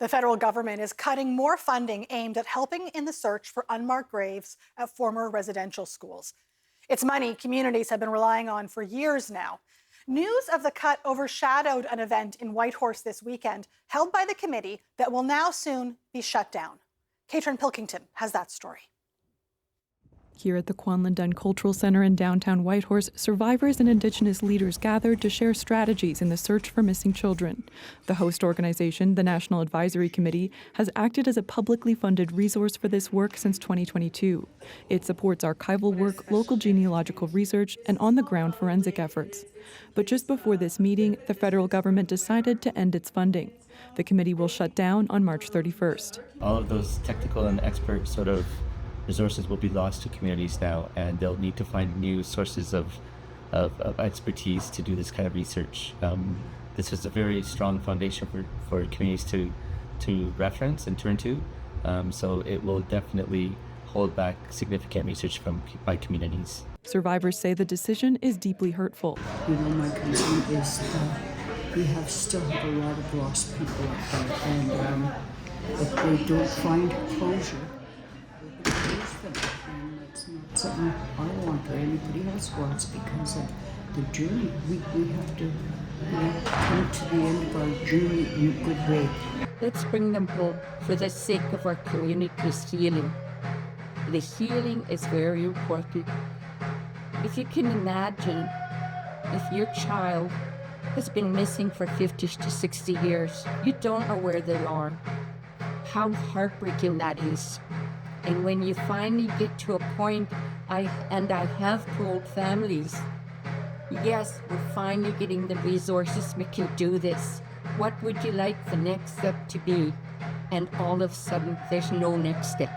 The federal government is cutting more funding aimed at helping in the search for unmarked graves at former residential schools. It's money communities have been relying on for years now. News of the cut overshadowed an event in Whitehorse this weekend held by the committee that will now soon be shut down. Caitrin Pilkington has that story. Here at the Kwanlin Dunn Cultural Center in downtown Whitehorse, survivors and Indigenous leaders gathered to share strategies in the search for missing children. The host organization, the National Advisory Committee, has acted as a publicly funded resource for this work since 2022. It supports archival work, local genealogical research, and on-the-ground forensic efforts. But just before this meeting, the federal government decided to end its funding. The committee will shut down on March 31st. All of those technical and expert sort of resources will be lost to communities now, and they'll need to find new sources of expertise to do this kind of research. This is a very strong foundation for communities to reference and turn to, so it will definitely hold back significant research by communities. Survivors say the decision is deeply hurtful. You know, my concern is we still have a lot of lost people out there, and if they don't find closure, them. And it's not something I want or anybody else wants, because of the journey. We have to come to the end of our journey in a good way. Let's bring them home for the sake of our community's healing. The healing is very important. If you can imagine, if your child has been missing for 50 to 60 years, you don't know where they are, how heartbreaking that is. And when you finally get to a point, I have told families, yes, we're finally getting the resources, we can do this. What would you like the next step to be? And all of a sudden, there's no next step.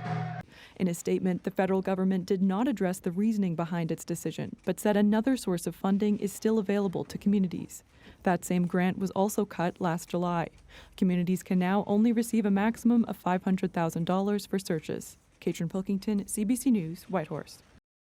In a statement, the federal government did not address the reasoning behind its decision, but said another source of funding is still available to communities. That same grant was also cut last July. Communities can now only receive a maximum of $500,000 for searches. Caitrin Pilkington, CBC News, Whitehorse.